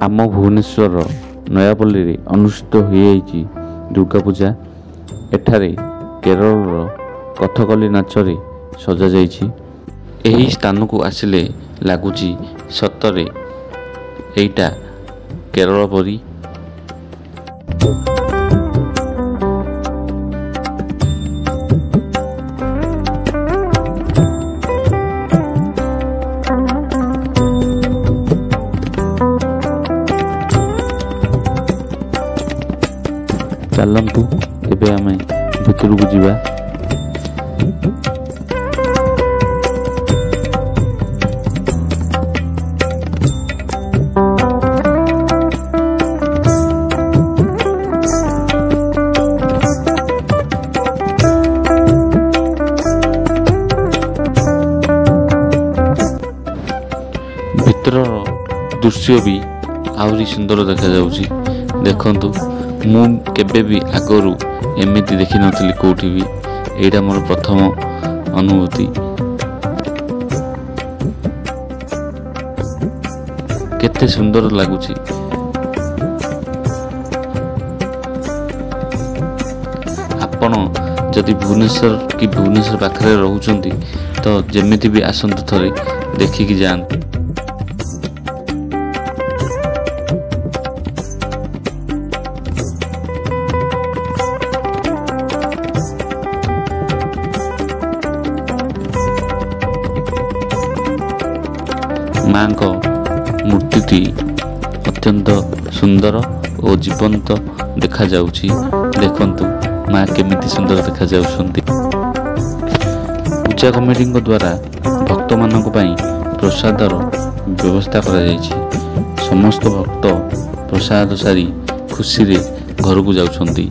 आम भुवनेश्वर नयापल्ली रे अनुष्ठित होइछि दुर्गा पूजा। एठारे केरल कथकली नाचरे सजा जाइछि। एही स्थान को आसिले लगुच सतरे एटा केरल परी। चलतु एबे आमे भितर को जीवा। भितर दृश्य भी आहरी सुंदर देखा जाउछि। देखंतु मु केबे भी आगरू एमिति देखि नथिली कोठी भी। एटा मोर प्रथम अनुभूति। केते सुंदर लागुछि। आपण जदि भुवनेश्वर की भुवनेश्वर पाखरे रहउचंती तो जेमिति भी आसंतु थरे देखि कि जान। माँ को मूर्ति अत्यंत सुंदर और जीवंत देखा जाउछि। देखंतु माँ केमिति सुंदर देखा जाउछंती। पूजा कमिटी द्वारा भक्त मानक पई प्रसादर व्यवस्था करा जाइछि। समस्त भक्त प्रसाद सारी खुशी रे घर को जाउछंती।